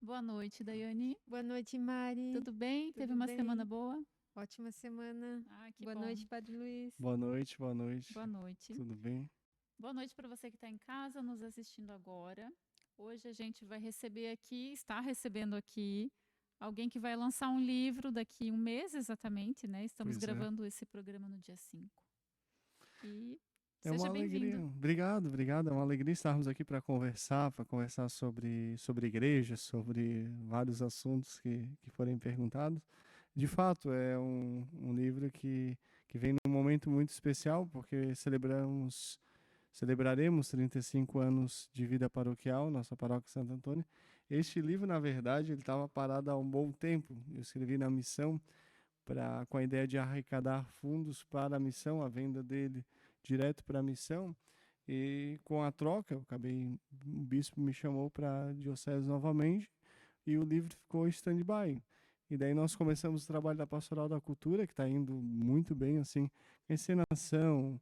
Boa noite, Daiane. Boa noite, Mari. Tudo bem? Tudo Teve uma bem? semana boa? Ótima semana. Ah, que Boa bom. noite, Padre Luiz. Boa noite, boa noite. Boa noite. Tudo bem? Boa noite para você que está em casa nos assistindo agora. Hoje a gente vai receber aqui, está recebendo aqui, alguém que vai lançar um livro daqui um mês exatamente, né? Estamos Pois é. gravando esse programa no dia 5. E É uma seja alegria. bem-vindo. Obrigado. É uma alegria estarmos aqui para conversar sobre igreja, sobre vários assuntos que forem perguntados. De fato, é um livro que vem num momento muito especial, porque celebraremos 35 anos de vida paroquial, nossa paróquia Santo Antônio. Este livro, na verdade, ele estava parado há um bom tempo. Eu escrevi na missão com a ideia de arrecadar fundos para a missão, a venda dele direto para a missão. E com a troca, o bispo me chamou para a diocese novamente e o livro ficou stand-by. E daí nós começamos o trabalho da Pastoral da Cultura, que está indo muito bem, assim, encenação,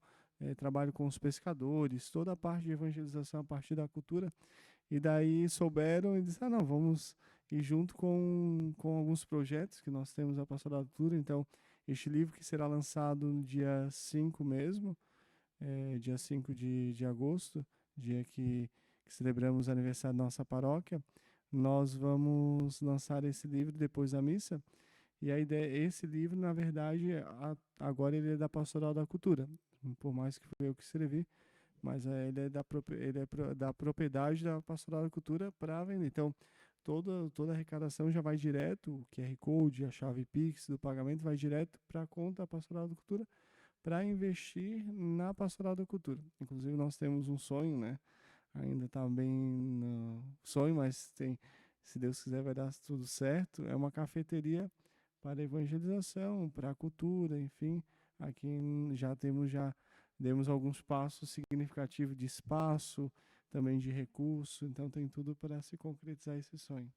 trabalho com os pescadores, toda a parte de evangelização a partir da cultura. E daí souberam e disseram, não, vamos ir junto com alguns projetos que nós temos a Pastoral da Cultura. Então, este livro que será lançado no dia 5 mesmo, dia 5 de agosto, dia que celebramos o aniversário da nossa paróquia, nós vamos lançar esse livro depois da missa. E a ideia, esse livro, na verdade, agora ele é da Pastoral da Cultura, por mais que foi eu que escrevi, mas ele é da propriedade da Pastoral da Cultura para vender. Então, toda a arrecadação já vai direto, o QR Code, a chave Pix do pagamento vai direto para a conta da Pastoral da Cultura, para investir na Pastoral da Cultura. Inclusive, nós temos um sonho, né? Ainda está bem no sonho, mas se Deus quiser, vai dar tudo certo. É uma cafeteria para evangelização, para a cultura, enfim. Aqui já demos alguns passos significativos de espaço, também de recurso, então tem tudo para se concretizar esse sonho.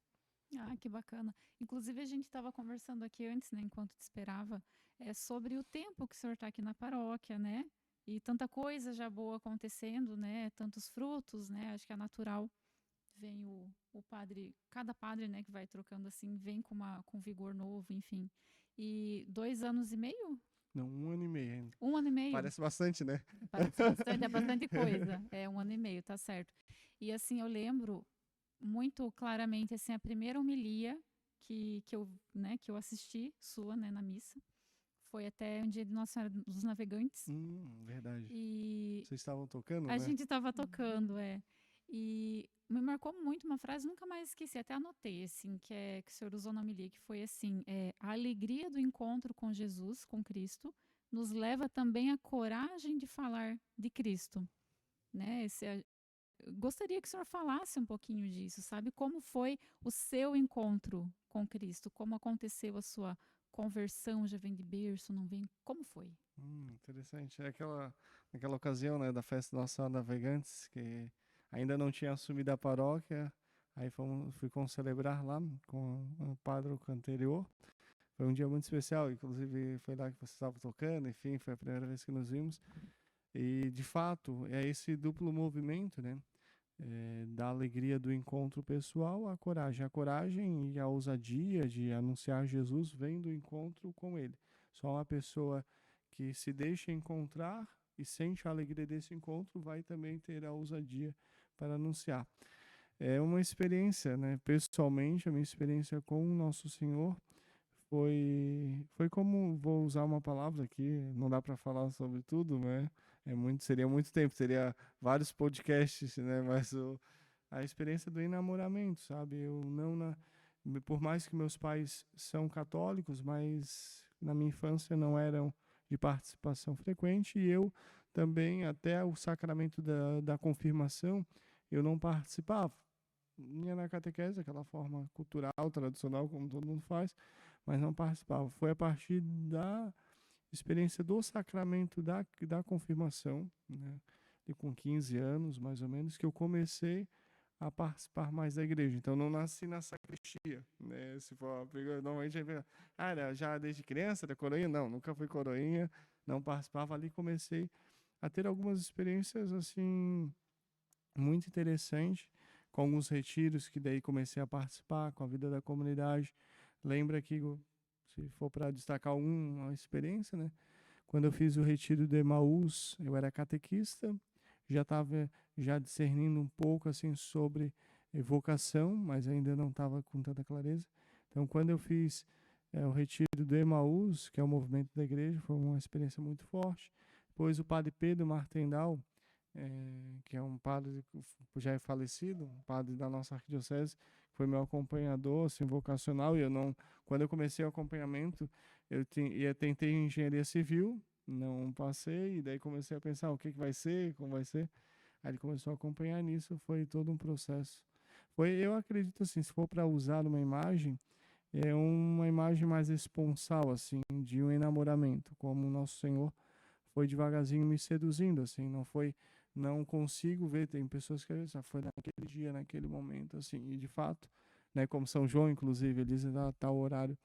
Ah, que bacana. Inclusive, a gente estava conversando aqui antes, né, enquanto te esperava, sobre o tempo que o senhor está aqui na paróquia, né? E tanta coisa já boa acontecendo, né? Tantos frutos, né? Acho que é natural. Vem o padre, cada padre, né, que vai trocando assim, vem com vigor novo, enfim. E 2 anos e meio? Não, 1 ano e meio ainda. 1 ano e meio? Parece bastante, né? Parece bastante, é bastante coisa. É 1 ano e meio, tá certo. E assim, eu lembro muito claramente assim a primeira homilia que eu assisti sua, né, na missa. Foi até um dia de Nossa Senhora dos Navegantes. Verdade. E Vocês estavam tocando, a né? gente estava tocando, E me marcou muito uma frase, nunca mais esqueci, até anotei, assim, que o senhor usou na homilia, que foi assim, a alegria do encontro com Jesus, com Cristo, nos leva também à coragem de falar de Cristo, né? Eu gostaria que o senhor falasse um pouquinho disso, sabe? Como foi o seu encontro com Cristo? Como aconteceu a sua conversão? Já vem de berço, não vem? Como foi? Interessante. É naquela ocasião, né, da festa Nossa Senhora Navegantes, que ainda não tinha assumido a paróquia, aí fui celebrar lá com o pároco anterior. Foi um dia muito especial, inclusive foi lá que você estava tocando, enfim, foi a primeira vez que nos vimos. E, de fato, é esse duplo movimento, né, da alegria do encontro pessoal, a coragem. A coragem e a ousadia de anunciar Jesus vem do encontro com Ele. Só uma pessoa que se deixa encontrar e sente a alegria desse encontro vai também ter a ousadia para anunciar. É uma experiência, né? Pessoalmente, a minha experiência com o Nosso Senhor foi como, vou usar uma palavra aqui, não dá para falar sobre tudo, né? Seria muito tempo, teria vários podcasts, né? Mas a experiência do enamoramento, sabe? Por mais que meus pais são católicos, mas na minha infância não eram de participação frequente e eu também, até o sacramento da confirmação, eu não participava. Ia na catequese, aquela forma cultural, tradicional, como todo mundo faz, mas não participava. Foi a partir da experiência do sacramento da confirmação, né, e com 15 anos, mais ou menos, que eu comecei a participar mais da igreja. Então, não nasci na sacristia, né? Se for, normalmente, já desde criança, da coroinha? Não, nunca fui coroinha, não participava ali, comecei a ter algumas experiências, assim, muito interessantes com alguns retiros que daí comecei a participar com a vida da comunidade. Lembra que, se for para destacar uma experiência, né? Quando eu fiz o retiro do Emaús, eu era catequista, já estava já discernindo um pouco assim sobre vocação, mas ainda não estava com tanta clareza. Então, quando eu fiz o retiro do Emaús, que é o movimento da igreja, foi uma experiência muito forte. Depois o padre Pedro Martendal, que é um padre que já é falecido, um padre da nossa arquidiocese, foi meu acompanhador assim, vocacional, e eu não, quando eu comecei o acompanhamento, eu tentei engenharia civil, não passei, e daí comecei a pensar o que vai ser, como vai ser. Aí ele começou a acompanhar nisso, foi todo um processo. Eu acredito assim, se for para usar uma imagem, é uma imagem mais esponsal, assim, de um enamoramento, como o nosso Senhor foi devagarzinho me seduzindo, assim, não consigo ver, tem pessoas que foi naquele dia, naquele momento, assim, e de fato, né, como São João, inclusive, ele diz a tal horário,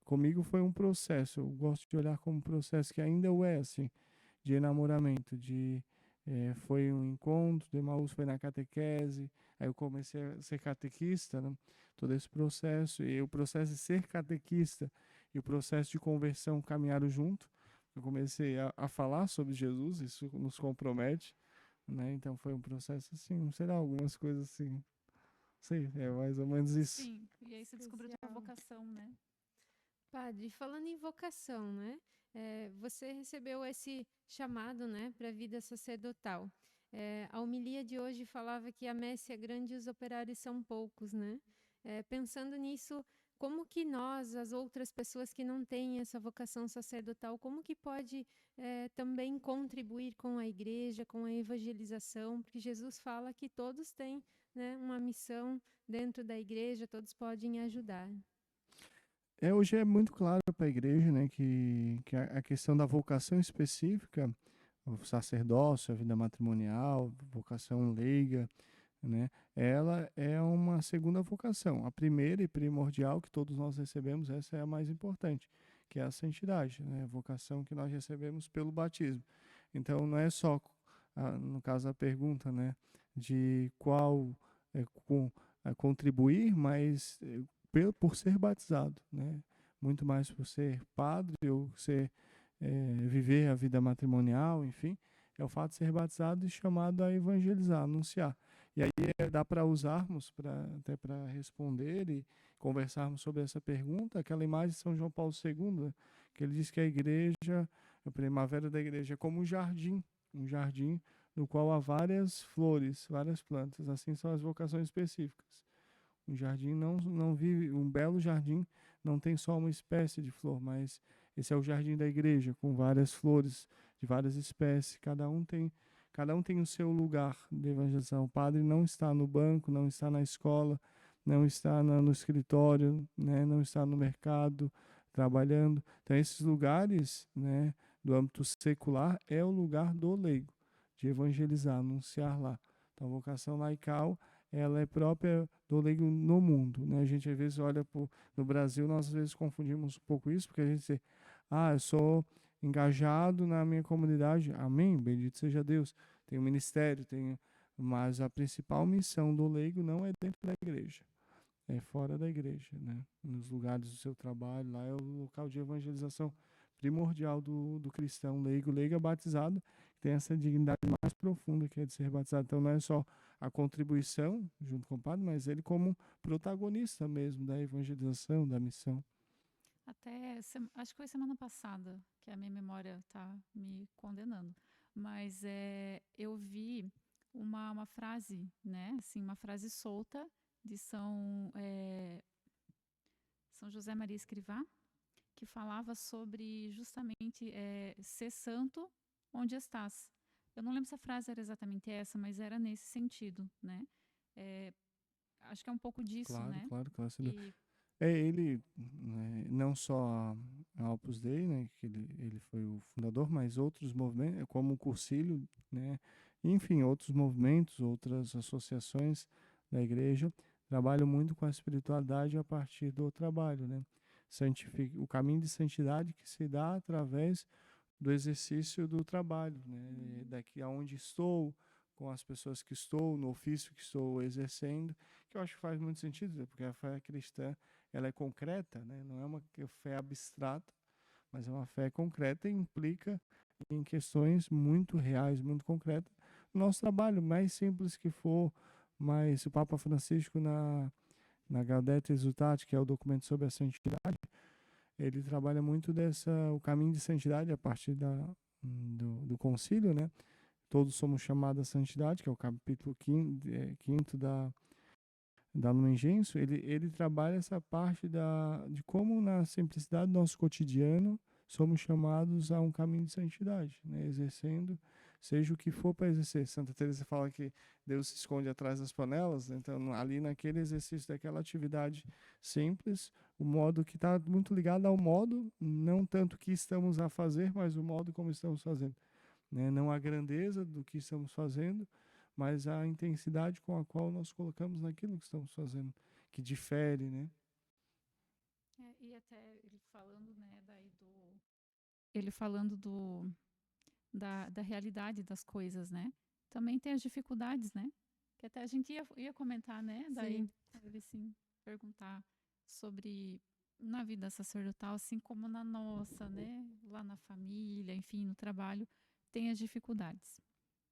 comigo foi um processo, eu gosto de olhar como um processo que ainda o é, assim, de enamoramento, foi um encontro, de Emaús foi na catequese, aí eu comecei a ser catequista, né, todo esse processo, e o processo de ser catequista e o processo de conversão caminharam junto. Eu comecei a falar sobre Jesus, isso nos compromete, né? Então foi um processo assim, sei lá, algumas coisas assim, sei, é mais ou menos isso. Sim, e aí você descobriu a tua Especial. vocação, né? Padre, falando em vocação, né? Você recebeu esse chamado, né, para a vida sacerdotal. A homilia de hoje falava que a messe é grande e os operários são poucos, né? Pensando nisso, como que nós, as outras pessoas que não têm essa vocação sacerdotal, como que pode também contribuir com a igreja, com a evangelização? Porque Jesus fala que todos têm, né, uma missão dentro da igreja, todos podem ajudar. Hoje é muito claro para a igreja, né, que a questão da vocação específica, o sacerdócio, a vida matrimonial, vocação leiga, né, ela é uma segunda vocação. A primeira e primordial que todos nós recebemos, essa é a mais importante, que é a santidade, né, a vocação que nós recebemos pelo batismo. Então, não é só, no caso a pergunta, né, de qual contribuir, mas por ser batizado, né? Muito mais por ser padre ou viver a vida matrimonial, enfim, é o fato de ser batizado e chamado a evangelizar, anunciar. E aí dá para usarmos, até para responder e conversarmos sobre essa pergunta, aquela imagem de São João Paulo II, né, que ele diz que a igreja, a primavera da igreja é como um jardim no qual há várias flores, várias plantas, assim são as vocações específicas. Um jardim não vive, um belo jardim não tem só uma espécie de flor, mas esse é o jardim da igreja, com várias flores de várias espécies, cada um tem o seu lugar de evangelização. O padre não está no banco, não está na escola, não está no escritório, né, não está no mercado trabalhando. Então esses lugares, né, do âmbito secular é o lugar do leigo, de evangelizar, anunciar lá. Então a vocação laical ela é própria do leigo no mundo, né? A gente às vezes olha no Brasil, nós às vezes confundimos um pouco isso, porque a gente diz, eu sou engajado na minha comunidade, amém, bendito seja Deus, tem um ministério, mas a principal missão do leigo não é dentro da igreja, é fora da igreja, né? Nos lugares do seu trabalho, lá é o local de evangelização primordial do cristão leigo. Leigo é batizado, tem essa dignidade mais profunda que é de ser batizado. Então não é só a contribuição junto com o padre, mas ele como protagonista mesmo da evangelização, da missão. Acho que foi semana passada, que a minha memória tá me condenando, mas eu vi uma frase, né, assim, uma frase solta de São José Maria Escrivá, que falava sobre justamente ser santo onde estás. Eu não lembro se a frase era exatamente essa, mas era nesse sentido, né? Acho que é um pouco disso, Claro, né? claro, claro. E Ele, né, não só a Opus Dei, né, que ele foi o fundador, mas outros movimentos, como o Cursilho, né, enfim, outros movimentos, outras associações da igreja, trabalham muito com a espiritualidade a partir do trabalho, né? O caminho de santidade que se dá através do exercício do trabalho, né? Daqui aonde estou, com as pessoas que estou, no ofício que estou exercendo, que eu acho que faz muito sentido, porque a fé cristã, ela é concreta, né? Não é uma fé abstrata, mas é uma fé concreta e implica em questões muito reais, muito concretas. Nosso trabalho, mais simples que for, mas o Papa Francisco na Gaudete Exsultate, que é o documento sobre a santidade, ele trabalha muito o caminho de santidade a partir do concílio, né? Todos somos chamados à santidade, que é o capítulo 5 da Lumen Gentium. Ele trabalha essa parte de como na simplicidade do nosso cotidiano somos chamados a um caminho de santidade, né? Exercendo, seja o que for para exercer. Santa Teresa fala que Deus se esconde atrás das panelas, então ali naquele exercício daquela atividade simples, o modo que está muito ligado ao modo, não tanto o que estamos a fazer, mas o modo como estamos fazendo, né? Não a grandeza do que estamos fazendo, mas a intensidade com a qual nós colocamos naquilo que estamos fazendo, que difere, né? E até ele falando da realidade das coisas, né? Também tem as dificuldades, né? Que até a gente ia comentar, né? Daí Sim. ele assim perguntar sobre na vida sacerdotal, assim como na nossa, né? Lá na família, enfim, no trabalho, tem as dificuldades,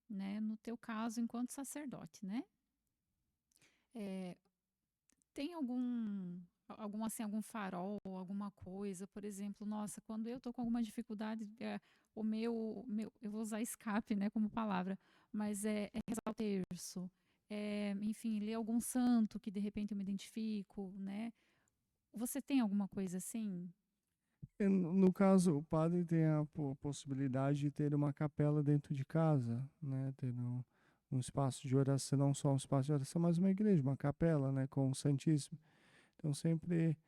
né? No teu caso, enquanto sacerdote, né? É, tem algum farol, alguma coisa, por exemplo, nossa, quando eu tô com alguma dificuldade, eu vou usar escape, né, como palavra, mas é rezar o terço, enfim, ler algum santo que de repente eu me identifico, né? Você tem alguma coisa assim? No caso, o padre tem a possibilidade de ter uma capela dentro de casa, né? Ter um espaço de oração, não só um espaço de oração, mas uma igreja, uma capela, né? Com o Santíssimo. Então sempre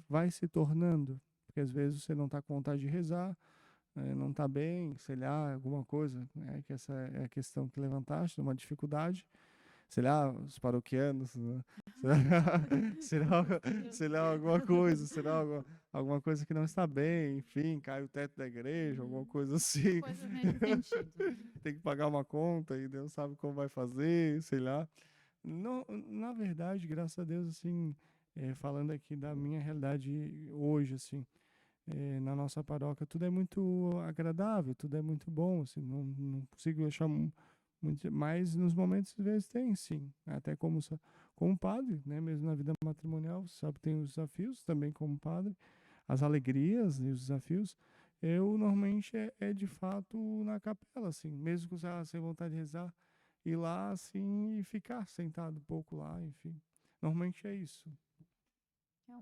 vai se tornando, porque às vezes você não está com vontade de rezar, não está bem, sei lá, alguma coisa, né? Que essa é a questão que levantaste, uma dificuldade, sei lá, os paroquianos, né? Será, será alguma coisa, alguma coisa que não está bem, enfim, cai o teto da igreja, alguma coisa assim. Coisas nesse sentido, né? Tem que pagar uma conta e Deus sabe como vai fazer, sei lá. Não, na verdade, graças a Deus, assim, falando aqui da minha realidade hoje, assim, na nossa paróquia, tudo é muito agradável, tudo é muito bom, assim, não consigo achar muito, mas nos momentos, às vezes, tem, sim, até como padre, né, mesmo na vida matrimonial, sabe, tem os desafios também como padre, as alegrias e os desafios. Eu, normalmente, de fato na capela, assim, mesmo que sem vontade de rezar, ir lá assim e ficar sentado um pouco lá, enfim. Normalmente é isso. É,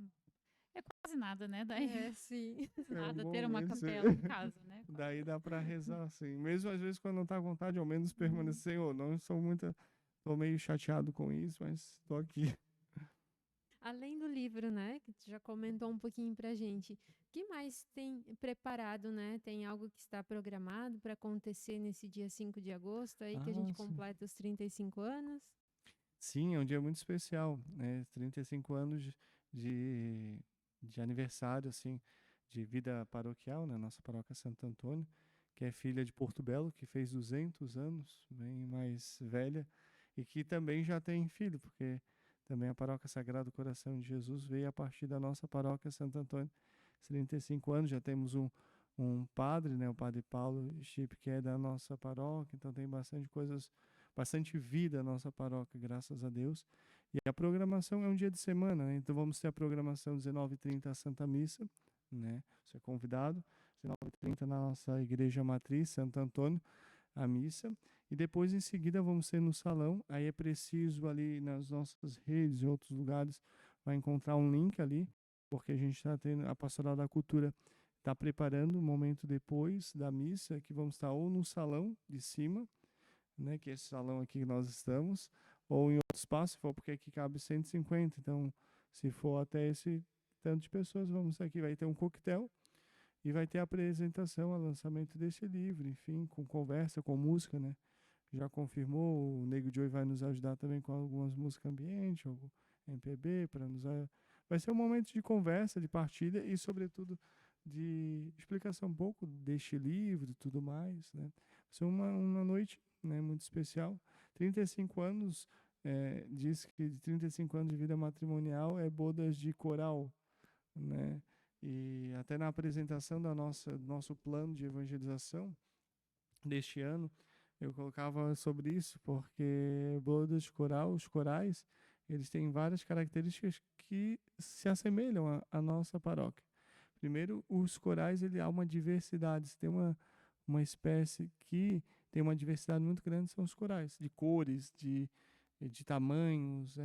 é quase nada, né? Daí Sim. quase É um nada ter uma momento. capela em casa, né? Daí dá para rezar assim. Mesmo às vezes quando não tá à vontade, ao menos Uhum. permanecer. Senhor, não sou muito. Tô meio chateado com isso, mas tô aqui. Além do livro, né, que tu já comentou um pouquinho pra gente, o que mais tem preparado, né? Tem algo que está programado para acontecer nesse dia 5 de agosto aí, que a gente Sim. completa os 35 anos? Sim, é um dia muito especial, né? 35 anos de, de aniversário, assim, de vida paroquial, né? Nossa paróquia Santo Antônio, que é filha de Porto Belo, que fez 200 anos, bem mais velha, e que também já tem filho, porque também a paróquia Sagrado Coração de Jesus veio a partir da nossa paróquia Santo Antônio. 35 anos, já temos um padre, né? O padre Paulo Chip, que é da nossa paróquia, então tem bastante vida a nossa paróquia, graças a Deus. E a programação é um dia de semana, né? Então vamos ter a programação 19h30 a Santa Missa, né? Você é convidado, 19h30 na nossa igreja matriz, Santo Antônio, a missa. E depois, em seguida, vamos ser no salão. Aí é preciso ali nas nossas redes e outros lugares, vai encontrar um link ali, porque a gente está tendo, a Pastoral da Cultura está preparando um momento depois da missa, que vamos estar ou no salão de cima, né, que é esse salão aqui que nós estamos, ou em outro espaço, se for porque aqui cabe 150, então se for até esse tanto de pessoas, vamos aqui, vai ter um coquetel e vai ter a apresentação, o lançamento desse livro, enfim, com conversa, com música, né? Já confirmou, o Nego Joey vai nos ajudar também com algumas músicas ambiente, ou MPB, para vai ser um momento de conversa, de partilha e, sobretudo, de explicação um pouco deste livro e tudo mais, né? Isso é uma noite, né, muito especial. 35 anos, diz que de 35 anos de vida matrimonial é bodas de coral, né? E até na apresentação do nosso plano de evangelização deste ano, eu colocava sobre isso, porque bodas de coral, os corais, eles têm várias características que se assemelham à nossa paróquia. Primeiro, os corais, há uma diversidade, se tem uma espécie que tem uma diversidade muito grande, são os corais, de cores, de tamanhos,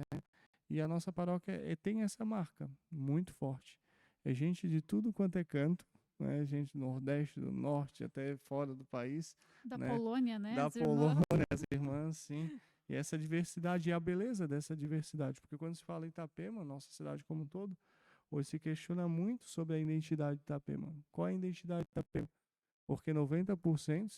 e a nossa paróquia tem essa marca muito forte. É gente de tudo quanto é canto, né? Gente do Nordeste, do Norte, até fora do país, Da né? Polônia, né? Da As irmãs. Polônia, as irmãs, sim. E essa diversidade e a beleza dessa diversidade, porque quando se fala em Itapema, nossa cidade como um todo, hoje se questiona muito sobre a identidade de Itapema. Qual é a identidade de Itapema? Porque 90%,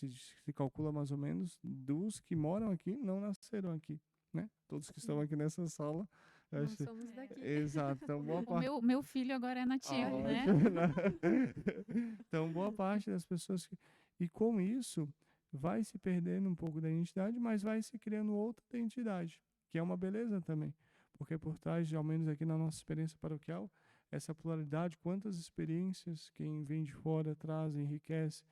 se calcula mais ou menos, dos que moram aqui não nasceram aqui, né? Todos que estão Sim. aqui nessa sala, Não acho, somos daqui. exato. Então, boa O parte. meu filho agora é nativo, né? Ótimo, né? Então, boa parte das pessoas que. E com isso, vai se perdendo um pouco da identidade, mas vai se criando outra identidade, que é uma beleza também. Porque por trás, ao menos aqui na nossa experiência paroquial, essa pluralidade, quantas experiências quem vem de fora traz, enriquece,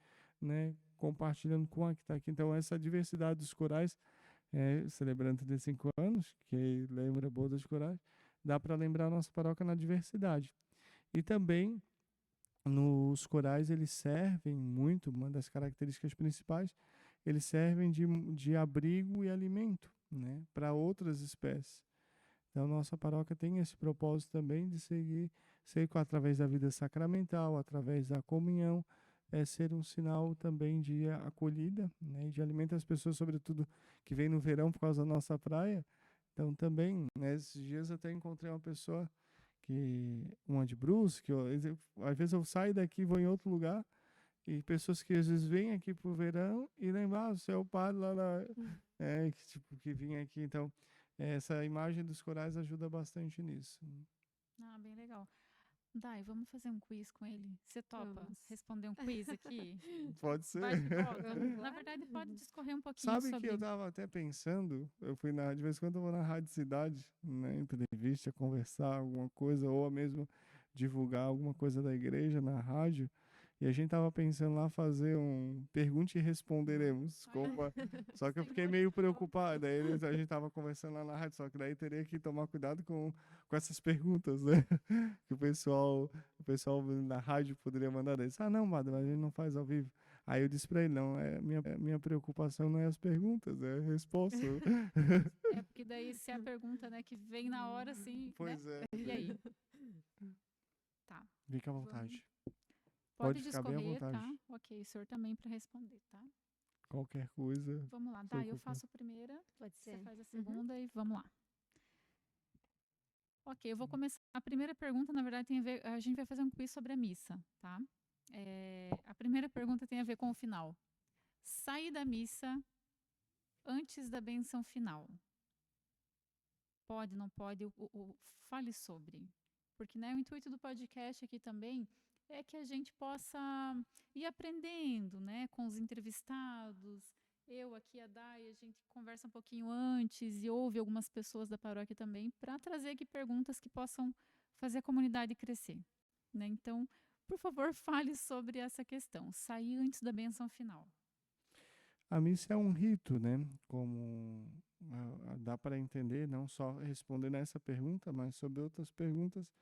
né? Compartilhando com a que está aqui. Então, essa diversidade dos corais, celebrando 35 anos, que lembra bodas de corais, dá para lembrar a nossa paróquia na diversidade. E também nos corais eles servem muito, uma das características principais, eles servem de abrigo e alimento, né, para outras espécies. Então nossa paróquia tem esse propósito também de ser através da vida sacramental, através da comunhão, ser um sinal também de acolhida, né, de alimento às pessoas, sobretudo que vem no verão por causa da nossa praia. Então também, né, esses dias eu até encontrei uma pessoa uma de Brusque, às vezes eu saio daqui e vou em outro lugar, e pessoas que às vezes vêm aqui pro verão e lembram, você é o padre lá que vinha aqui. Então, essa imagem dos corais ajuda bastante nisso. Ah, bem legal. Dai, vamos fazer um quiz com ele. Você topa Vamos. responder um quiz aqui? Pode ser. Bate e volta. Vamos Na lá. verdade, pode discorrer um pouquinho Sabe que eu sobre. tava até pensando, de vez em quando eu vou na Rádio Cidade, né, entrevista, conversar alguma coisa, ou mesmo divulgar alguma coisa da igreja na rádio, e a gente tava pensando lá fazer um pergunte e responderemos. Só que eu fiquei meio preocupado, aí a gente tava conversando lá na rádio, só que daí teria que tomar cuidado com essas perguntas, né? Que o pessoal na rádio poderia mandar desse. Ah, não, Madre, mas a gente não faz ao vivo. Aí eu disse pra ele, não, minha preocupação não é as perguntas, é a resposta. É porque daí se a pergunta, né, que vem na hora, assim, né? Pois é. E aí? Tá. Fica à vontade. Pode Ficar bem à discorrer, vontade. tá? Ok, o senhor também para responder, tá? Qualquer coisa. Vamos lá, Sou Dai, eu qualquer- faço a primeira, Pode você ser. faz a segunda e vamos lá. Ok, eu vou começar. A primeira pergunta, na verdade, tem a ver. A gente vai fazer um quiz sobre a missa, tá? A primeira pergunta tem a ver com o final. Sair da missa antes da benção final. Pode, não pode? Fale sobre. Porque, né, o intuito do podcast aqui também é que a gente possa ir aprendendo, né, com os entrevistados. Eu aqui, a Dai, a gente conversa um pouquinho antes e ouve algumas pessoas da paróquia também para trazer aqui perguntas que possam fazer a comunidade crescer, né? Então, por favor, fale sobre essa questão. Sair antes da benção final. A missa é um rito, né? Como dá para entender, não só respondendo essa pergunta, mas sobre outras perguntas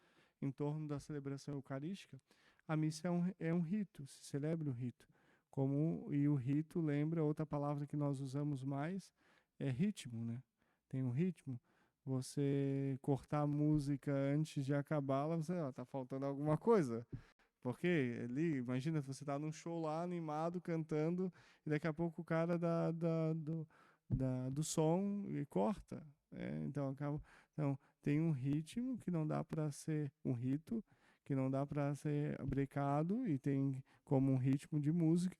em torno da celebração eucarística. A missa é um rito, se celebra o rito. E o rito lembra, outra palavra que nós usamos mais, é ritmo, né? Tem um ritmo. Você cortar a música antes de acabá-la, você, tá faltando alguma coisa. Porque ali, imagina, você tá num show lá, animado, cantando, e daqui a pouco o cara do som e corta. Então, tem um ritmo que não dá para ser um rito, que não dá para ser brecado, e tem como um ritmo de música,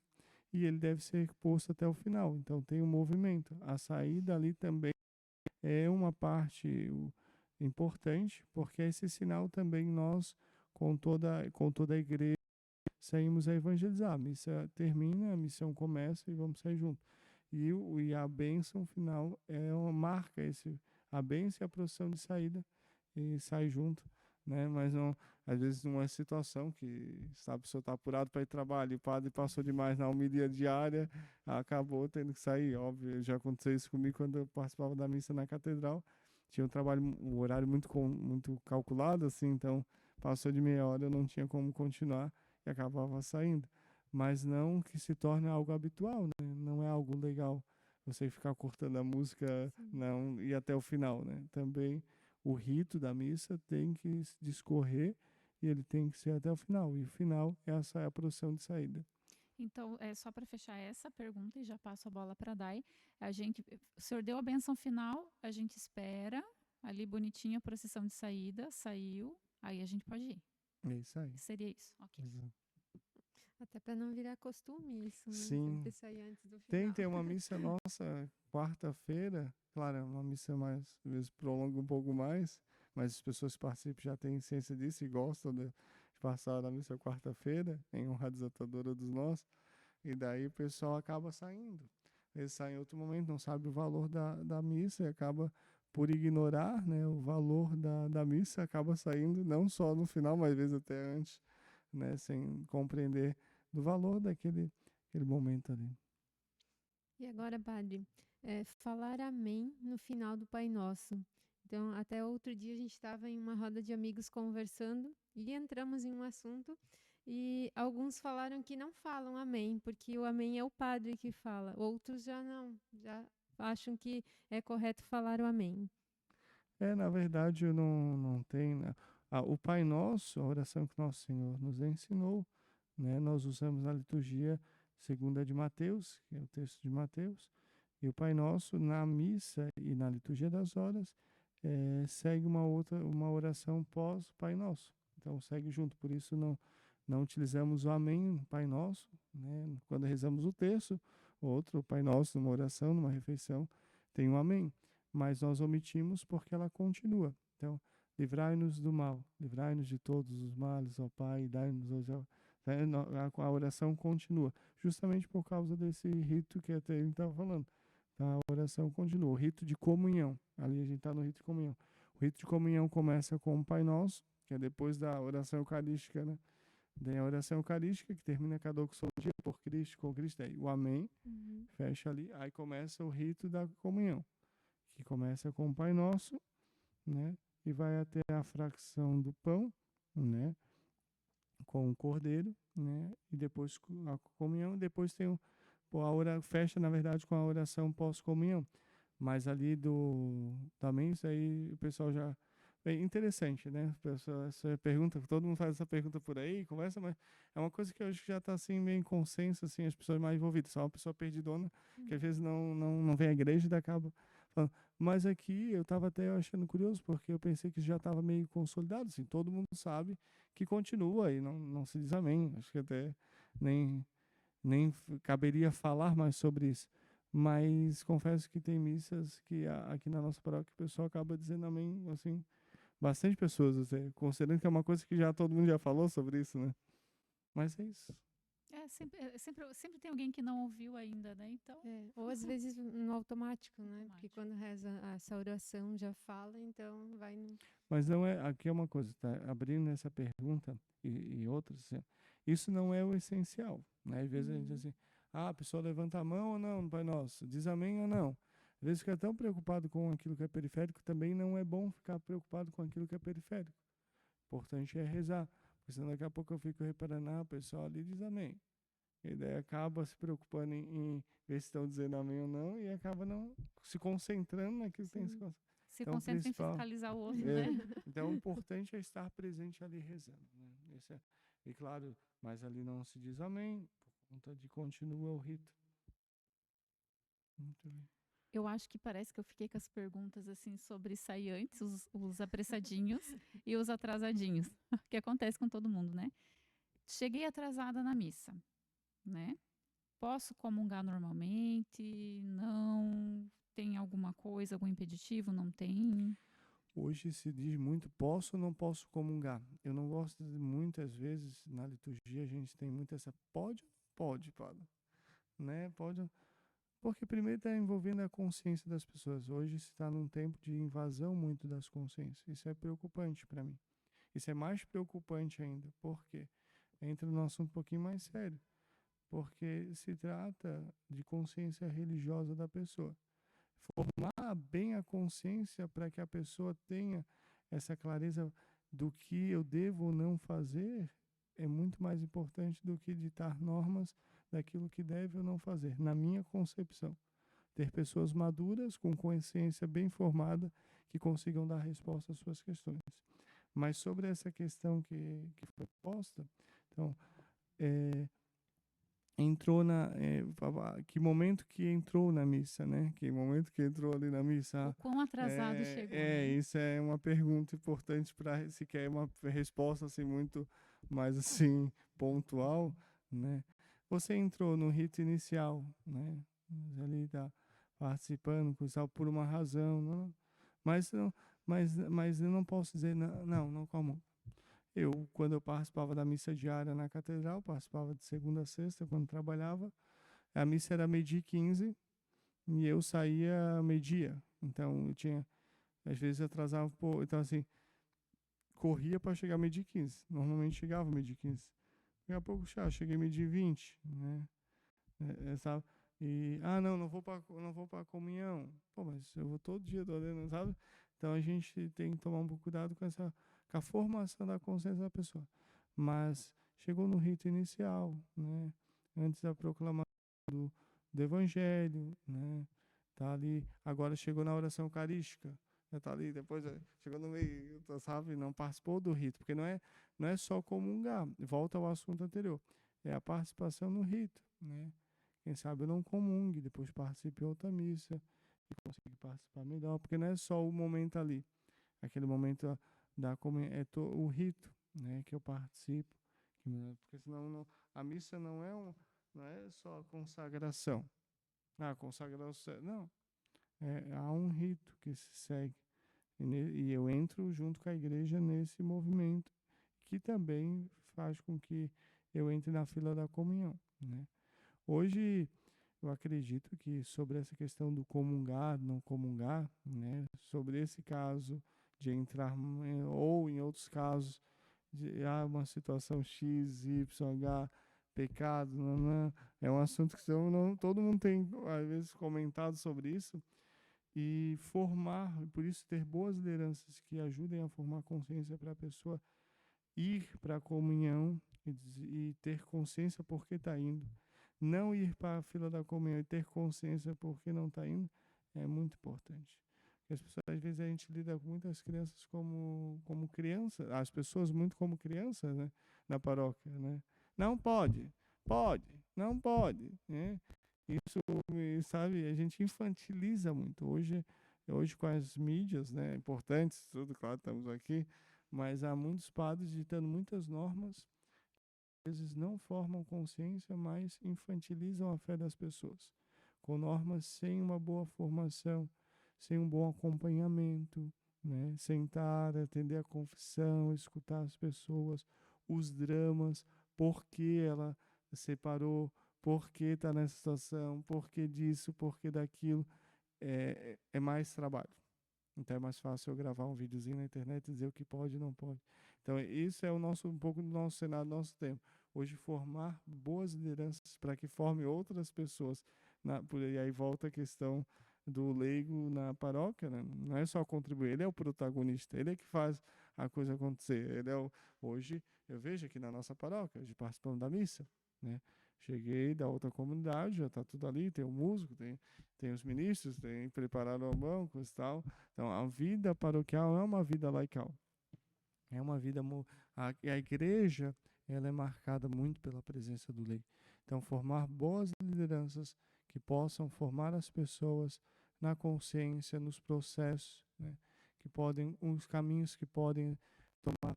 e ele deve ser posto até o final. Então, tem um movimento. A saída ali também é uma parte importante, porque é esse sinal também nós, com toda a igreja, saímos a evangelizar. A missa termina, a missão começa e vamos sair juntos. E a bênção final é uma marca, a bênção e a procissão de saída e sai junto, né? Mas não, às vezes numa situação que a pessoa está apurado para ir trabalho, e o padre passou demais na homilia diária, acabou tendo que sair, óbvio. Já aconteceu isso comigo quando eu participava da missa na catedral. Tinha um horário muito calculado, assim, então passou de meia hora, eu não tinha como continuar e acabava saindo. Mas não que se torne algo habitual, né? Não é algo legal você ficar cortando a música, Sim. não ir até o final, né? Também o rito da missa tem que discorrer e ele tem que ser até o final. E o final, essa é a procissão de saída. Então, só para fechar essa pergunta e já passo a bola para a Dai, o senhor deu a bênção final, a gente espera, ali bonitinho a procissão de saída, saiu, aí a gente pode ir. É isso aí. Seria isso, ok. Exato. Até para não virar costume isso, né? Sim. Sempre sair antes do final. Tem uma missa nossa, quarta-feira, claro, é uma missa mais, às vezes prolonga um pouco mais, mas as pessoas que participam já têm ciência disso e gostam de passar a missa quarta-feira, em honra à desatadora dos nós, e daí o pessoal acaba saindo. Eles saem em outro momento, não sabe o valor da missa e acaba por ignorar, né, o valor da missa, acaba saindo, não só no final, mas às vezes até antes, né, sem compreender do valor aquele momento ali. E agora, padre, falar amém no final do Pai Nosso. Então, até outro dia a gente estava em uma roda de amigos conversando e entramos em um assunto e alguns falaram que não falam amém, porque o amém é o padre que fala. Outros já não, já acham que é correto falar o amém. Na verdade, eu não tenho, né? O Pai Nosso, a oração que Nosso Senhor nos ensinou, né? Nós usamos na liturgia segunda de Mateus, que é o texto de Mateus, e o Pai Nosso na missa e na liturgia das horas segue uma oração pós Pai Nosso. Então segue junto, por isso não utilizamos o Amém, Pai Nosso, né? Quando rezamos o terço, outro Pai Nosso, numa oração, numa refeição, tem o Amém. Mas nós omitimos porque ela continua. Então, livrai-nos do mal, livrai-nos de todos os males, ó Pai, dai-nos hoje a oração continua, justamente por causa desse rito que até ele estava falando. Então, a oração continua, o rito de comunhão. Ali a gente está no rito de comunhão. O rito de comunhão começa com o Pai Nosso, que é depois da oração eucarística, né? Tem a oração eucarística, que termina com a doxologia por Cristo, com Cristo, aí o Amém, fecha ali, aí começa o rito da comunhão, que começa com o Pai Nosso, né? E vai até a fração do pão, né? Com o cordeiro, né? E depois a comunhão, depois tem fecha, na verdade, com a oração pós-comunhão. Mas ali também isso aí o pessoal já é interessante, né? Essa pergunta, todo mundo faz essa pergunta por aí, conversa, mas é uma coisa que eu acho que já está assim meio em consenso, assim, as pessoas mais envolvidas. Só uma pessoa perdidona que às vezes não vem à igreja e acaba falando. Mas aqui eu estava até achando curioso, porque eu pensei que já estava meio consolidado, assim, todo mundo sabe que continua e não se diz amém. Acho que até nem caberia falar mais sobre isso. Mas confesso que tem missas que aqui na nossa paróquia o pessoal acaba dizendo amém, assim, bastante pessoas, assim, considerando que é uma coisa que já todo mundo já falou sobre isso, né? Mas é isso. Sempre tem alguém que não ouviu ainda, né? Então, Ou às vezes no automático, né? Porque Automático. quando reza essa oração já fala, então vai no... Mas não é, aqui é uma coisa, tá? Abrindo essa pergunta e outras, assim, isso não é o essencial, né? Às vezes a gente diz assim, a pessoa levanta a mão ou não no Pai Nosso, diz amém ou não. Às vezes fica tão preocupado com aquilo que é periférico, também não é bom ficar preocupado com aquilo que é periférico. O importante é rezar, porque senão daqui a pouco eu fico reparando, a pessoa ali diz amém. E daí acaba se preocupando em ver se estão dizendo amém ou não, e acaba não se concentrando naquilo que tem que se concentrar. se Então, concentra em principal- fiscalizar o outro, É, né? então, o importante é estar presente ali rezando, né? E claro, mas ali não se diz amém, por conta de continua o rito. Muito bem. Eu acho que parece que eu fiquei com as perguntas assim sobre sair antes, os apressadinhos e os atrasadinhos, que acontece com todo mundo, né? Cheguei atrasada na missa, né? Posso comungar normalmente? Não? Tem alguma coisa, algum impeditivo? Não tem? Hoje se diz muito, posso ou não posso comungar. Eu não gosto de, muitas vezes, na liturgia, a gente tem muito essa, pode ou não pode, padre? Né? Pode, porque primeiro está envolvendo a consciência das pessoas. Hoje se está num tempo de invasão muito das consciências. Isso é preocupante para mim. Isso é mais preocupante ainda. Por quê? Entra num assunto um pouquinho mais sério. Porque se trata de consciência religiosa da pessoa. Formar bem a consciência para que a pessoa tenha essa clareza do que eu devo ou não fazer é muito mais importante do que ditar normas daquilo que deve ou não fazer, na minha concepção. Ter pessoas maduras, com consciência bem formada, que consigam dar resposta às suas questões. Mas sobre essa questão que foi posta, então, entrou que momento que entrou na missa, né? Que momento que entrou ali na O missa? quão atrasado chegou, né? Isso é uma pergunta importante para se quer uma resposta assim muito mais assim pontual, né? Você entrou no rito inicial, né? Ali tá participando, por uma razão, não? Mas não, mas eu não posso dizer não, como quando eu participava da missa diária na catedral, participava de segunda a sexta, quando trabalhava, a missa era 12h15 e eu saía meio-dia. Então, eu tinha, às vezes, atrasava um pouco. Então, assim, corria para chegar 12h15. Normalmente chegava 12h15. Daqui a pouco, cheguei 12h20, né? Sabe? E, não vou para comunhão. Pô, mas eu vou todo dia, sabe? Então, a gente tem que tomar um pouco cuidado com com a formação da consciência da pessoa. Mas chegou no rito inicial, né? Antes da proclamação do evangelho, né? Tá ali, agora chegou na oração eucarística, já tá ali, depois chegou no meio, sabe? Não participou do rito, porque não é só comungar, volta ao assunto anterior, é a participação no rito, né? Quem sabe eu não comungue, depois participe em outra missa e consiga participar melhor, porque não é só o momento ali, aquele momento da comunhão, o rito, né, que eu participo, porque senão a missa não é só a consagração. Consagração, não. Há um rito que se segue. E eu entro junto com a igreja nesse movimento, que também faz com que eu entre na fila da comunhão, né? Hoje, eu acredito que sobre essa questão do comungar, não comungar, né? Sobre esse caso de entrar, ou em outros casos, de uma situação X, Y, H, pecado, é um assunto que todo mundo tem, às vezes, comentado sobre isso. E por isso ter boas lideranças que ajudem a formar consciência para a pessoa ir para a comunhão e ter consciência por que está indo. Não ir para a fila da comunhão e ter consciência por que não está indo é muito importante. Porque as pessoas, às vezes, a gente lida com muitas crianças como crianças, as pessoas muito como crianças, né, na paróquia, né? Não pode, não pode, né? Isso, sabe, a gente infantiliza muito. Hoje com as mídias, né, importantes, tudo, claro, estamos aqui, mas há muitos padres ditando muitas normas, às vezes não formam consciência, mas infantilizam a fé das pessoas, com normas sem uma boa formação, sem um bom acompanhamento, né? Sentar, atender a confissão, escutar as pessoas, os dramas, por que ela separou, por que está nessa situação, por que disso, por que daquilo, é mais trabalho. Então é mais fácil eu gravar um videozinho na internet e dizer o que pode e não pode. Então isso é um pouco do nosso cenário, do nosso tempo. Hoje formar boas lideranças para que forme outras pessoas. E aí volta a questão do leigo na paróquia, né? Não é só contribuir, ele é o protagonista, ele é que faz a coisa acontecer. Hoje eu vejo aqui na nossa paróquia, hoje participando da missa, né? Cheguei da outra comunidade, já está tudo ali, tem o músico, tem os ministros, tem preparado o banco e tal. Então, a vida paroquial é uma vida laical. É uma vida... A igreja, ela é marcada muito pela presença do leigo. Então, formar boas lideranças que possam formar as pessoas na consciência, nos processos, né? Os caminhos que podem tomar.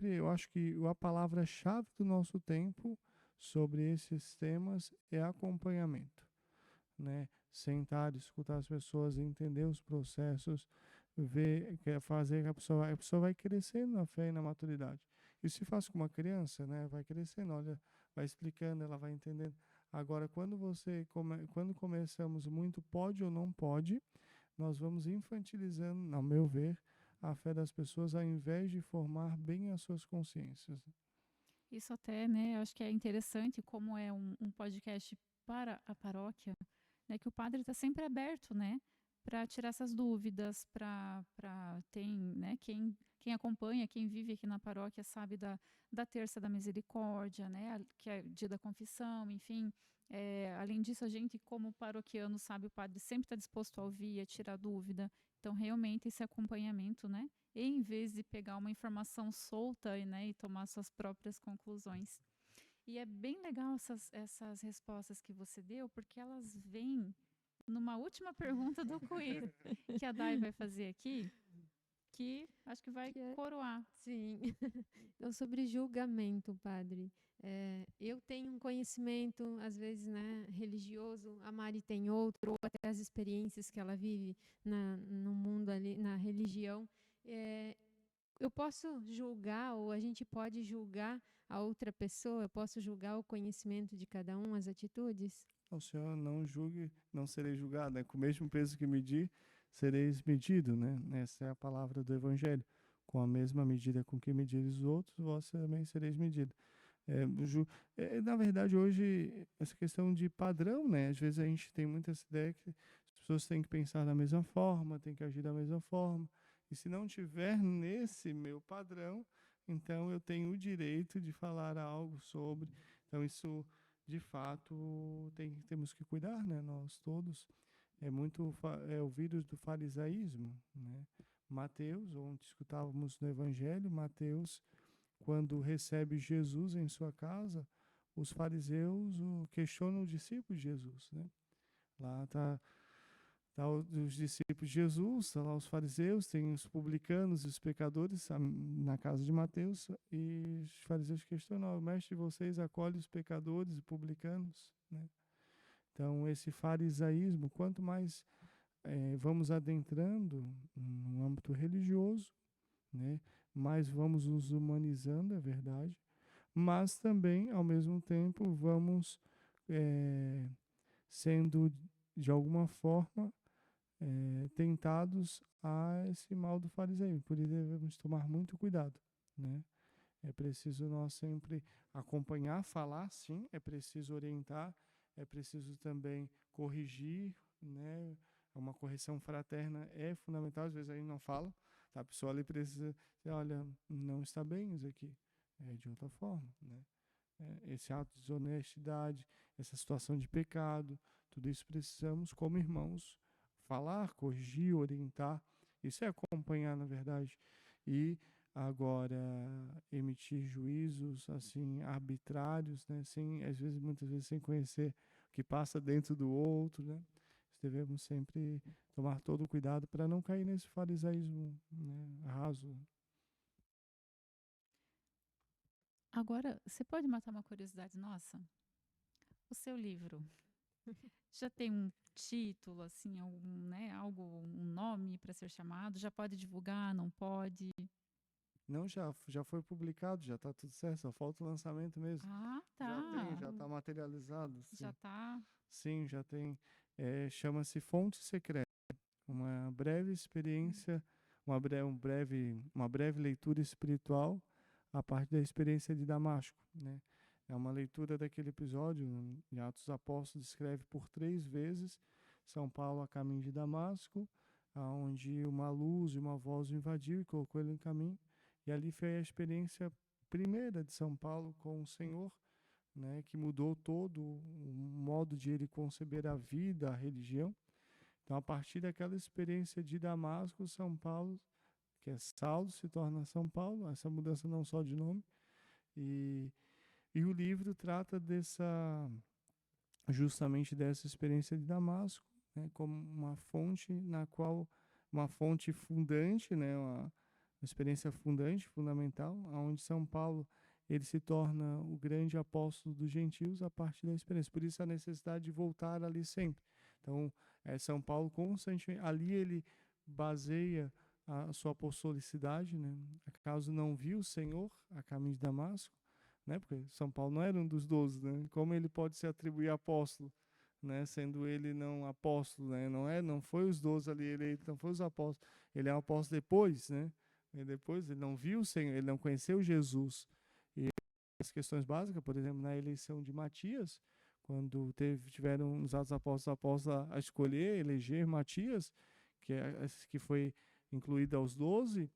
Eu acho que a palavra-chave do nosso tempo sobre esses temas é acompanhamento, né? Sentar, escutar as pessoas, entender os processos, ver, quer fazer que a pessoa vai crescendo na fé e na maturidade. Isso se faz com uma criança, né? Vai crescendo, olha, vai explicando, ela vai entendendo. Agora, quando começamos muito pode ou não pode, nós vamos infantilizando, ao meu ver, a fé das pessoas ao invés de formar bem as suas consciências. Isso até, né, eu acho que é interessante como é um podcast para a paróquia, né, que o padre está sempre aberto, né, para tirar essas dúvidas, para tem, né, quem acompanha, quem vive aqui na paróquia sabe da Terça da Misericórdia, né, que é dia da confissão, enfim. Além disso, a gente, como paroquiano, sabe, o padre sempre está disposto a ouvir, a tirar dúvida. Então, realmente, esse acompanhamento, né, em vez de pegar uma informação solta, né, e tomar suas próprias conclusões. E é bem legal essas respostas que você deu, porque elas vêm numa última pergunta do quiz que a Dai vai fazer aqui, que acho que vai Que é, coroar. sim. Então, sobre julgamento, padre. Eu tenho um conhecimento, às vezes, né, religioso, a Mari tem outro, ou até as experiências que ela vive no mundo ali, na religião. É, eu posso julgar, ou a gente pode julgar a outra pessoa, eu posso julgar o conhecimento de cada um, as atitudes? O Senhor não julgue, não serei julgado, né? Com o mesmo peso que medir, sereis medido, né? Essa é a palavra do Evangelho. Com a mesma medida com que medires os outros, vós também sereis medido. Na verdade, hoje, essa questão de padrão, né? Às vezes a gente tem muita essa ideia que as pessoas têm que pensar da mesma forma, têm que agir da mesma forma. E se não tiver nesse meu padrão, então eu tenho o direito de falar algo sobre. Então, isso, de fato, temos que cuidar, né? Nós todos. É o vírus do farisaísmo, né? Mateus, onde escutávamos no Evangelho, Mateus, quando recebe Jesus em sua casa, os fariseus questionam o discípulo de Jesus, né? Lá tá os discípulos de Jesus, tá lá os fariseus, tem os publicanos e os pecadores na casa de Mateus, e os fariseus questionam: o mestre de vocês acolhe os pecadores e publicanos, né? Então, esse farisaísmo, quanto mais vamos adentrando no âmbito religioso, né, mais vamos nos humanizando, é verdade, mas também, ao mesmo tempo, vamos eh, sendo, de alguma forma, tentados a esse mal do fariseio. Por isso devemos tomar muito cuidado, né? É preciso nós sempre acompanhar, falar, sim, é preciso orientar, é preciso também corrigir, né? Uma correção fraterna é fundamental, às vezes a gente não fala, tá? A pessoa ali precisa dizer: olha, não está bem isso aqui, é de outra forma, né? Esse ato de desonestidade, essa situação de pecado, tudo isso precisamos, como irmãos, falar, corrigir, orientar. Isso é acompanhar, na verdade. E agora emitir juízos assim arbitrários, né, sem, às vezes, muitas vezes sem conhecer o que passa dentro do outro, né? Devemos sempre tomar todo o cuidado para não cair nesse farisaísmo, né, raso. Agora, você pode matar uma curiosidade nossa? O seu livro já tem um título, assim, algum, né, algo, um nome para ser chamado? Já pode divulgar, não pode? Não, já foi publicado, já está tudo certo, só falta o lançamento mesmo. Ah, Já tem, tá. já está materializado, Já sim. tá. Sim, já tem. Chama-se Fonte Secreta, uma breve experiência, uma breve leitura espiritual a partir da experiência de Damasco, né? É uma leitura daquele episódio em Atos dos Apóstolos, escreve por 3 vezes São Paulo a caminho de Damasco, aonde uma luz e uma voz o invadiu e colocou ele em caminho. E ali foi a experiência primeira de São Paulo com o Senhor, né, que mudou todo o modo de ele conceber a vida, a religião. Então, a partir daquela experiência de Damasco, São Paulo, que é Saulo, se torna São Paulo, essa mudança não só de nome. E, e o livro trata justamente dessa experiência de Damasco, né, como uma fonte uma fonte fundante, né, uma experiência fundante, fundamental, onde São Paulo ele se torna o grande apóstolo dos gentios a partir da experiência. Por isso a necessidade de voltar ali sempre. Então, São Paulo constantemente, ali ele baseia a sua apostolicidade, né? Acaso não viu o Senhor a caminho de Damasco? Né? Porque São Paulo não era um dos 12, né? Como ele pode se atribuir apóstolo, né? Sendo ele não apóstolo, né? Não foi os 12 ali, ele não foi os apóstolos. Ele é um apóstolo depois, né? E depois ele não viu o Senhor, ele não conheceu Jesus. E as questões básicas, por exemplo, na eleição de Matias, quando tiveram os Atos Apóstolos a escolher, eleger Matias, que foi incluído aos 12,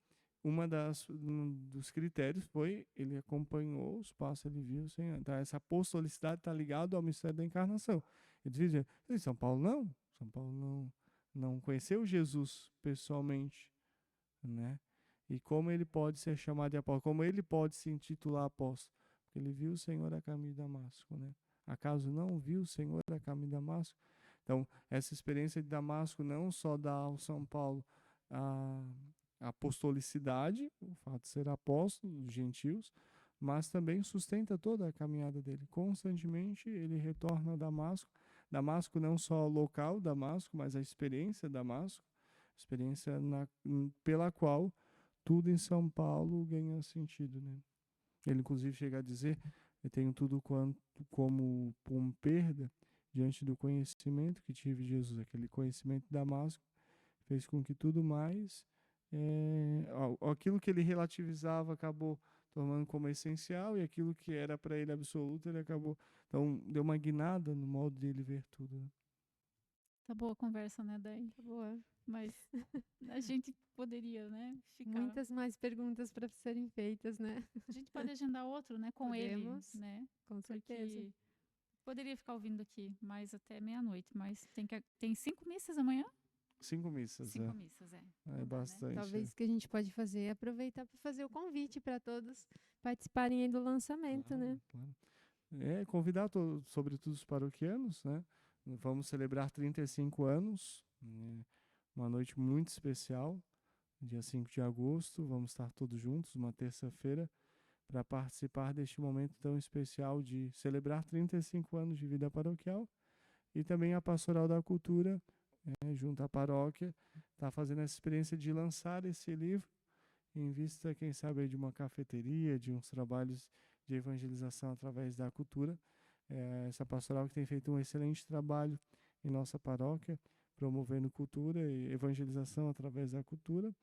um dos critérios foi ele acompanhou os passos, ele viu o Senhor. Então, essa apostolicidade está ligada ao mistério da encarnação. Ele dizia, São Paulo não. São Paulo não conheceu Jesus pessoalmente, né? E como ele pode ser chamado de apóstolo? Como ele pode se intitular apóstolo? Porque ele viu o Senhor a caminho de Damasco, né? Acaso não viu o Senhor a caminho de Damasco? Então, essa experiência de Damasco não só dá ao São Paulo a apostolicidade, o fato de ser apóstolo dos gentios, mas também sustenta toda a caminhada dele. Constantemente ele retorna a Damasco. Damasco não só o local Damasco, mas a experiência Damasco, experiência pela qual tudo em São Paulo ganha sentido, né? Ele inclusive chega a dizer, eu tenho tudo como perda diante do conhecimento que tive de Jesus. Aquele conhecimento de Damasco fez com que tudo mais, aquilo que ele relativizava acabou tomando como essencial, e aquilo que era para ele absoluto, ele acabou. Então, deu uma guinada no modo de ele ver tudo, né? Tá boa a conversa, né, Day? Tá boa. Mas a gente poderia, né, ficar... Muitas mais perguntas para serem feitas, né? A gente pode agendar outro, né, com Podemos, ele, né? com certeza. Porque poderia ficar ouvindo aqui mais até meia-noite, mas tem 5 missas amanhã? 5 missas, 5 missas, é Não dá, né? bastante. Talvez o que a gente pode fazer é aproveitar para fazer o convite para todos participarem aí do lançamento, né? Claro. Convidar sobretudo os paroquianos, né? Vamos celebrar 35 anos, né? Uma noite muito especial, dia 5 de agosto, vamos estar todos juntos, uma terça-feira, para participar deste momento tão especial de celebrar 35 anos de vida paroquial, e também a Pastoral da Cultura, junto à paróquia, está fazendo essa experiência de lançar esse livro, em vista, quem sabe, de uma cafeteria, de uns trabalhos de evangelização através da cultura. Essa pastoral que tem feito um excelente trabalho em nossa paróquia, promovendo cultura e evangelização através da cultura.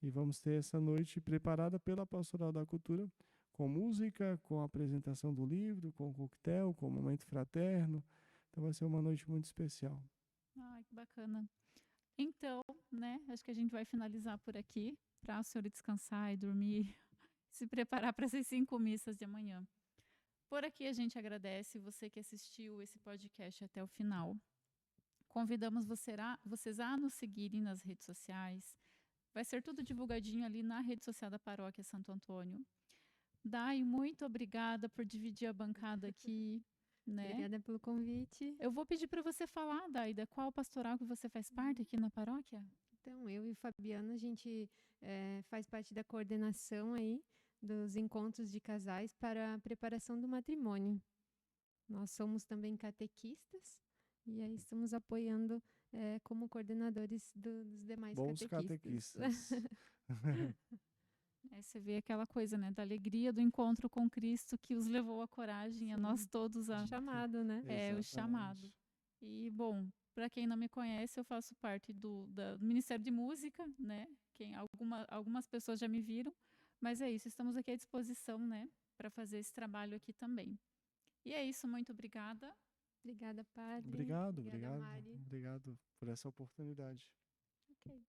E vamos ter essa noite preparada pela Pastoral da Cultura, com música, com a apresentação do livro, com coquetel, com momento fraterno. Então vai ser uma noite muito especial. Ai, que bacana. Então, né, acho que a gente vai finalizar por aqui, para o senhor descansar e dormir, se preparar para essas 5 missas de amanhã. Por aqui a gente agradece você que assistiu esse podcast até o final. Convidamos vocês a nos seguirem nas redes sociais. Vai ser tudo divulgadinho ali na rede social da Paróquia Santo Antônio. Dai, muito obrigada por dividir a bancada aqui, né? Obrigada pelo convite. Eu vou pedir para você falar, Daida, qual pastoral que você faz parte aqui na paróquia? Então, eu e Fabiana, a gente faz parte da coordenação aí dos encontros de casais para a preparação do matrimônio. Nós somos também catequistas e aí estamos apoiando como coordenadores dos demais Bons catequistas. Você vê aquela coisa, né, da alegria do encontro com Cristo que os levou à coragem, a nós todos a... Chamado, né? o chamado. E, bom, para quem não me conhece, eu faço parte do Ministério de Música, né? Algumas pessoas já me viram, mas é isso, estamos aqui à disposição, né, para fazer esse trabalho aqui também. E é isso, muito obrigada. Obrigada, padre. Obrigado, Obrigada, Mari. obrigado por essa oportunidade. Ok.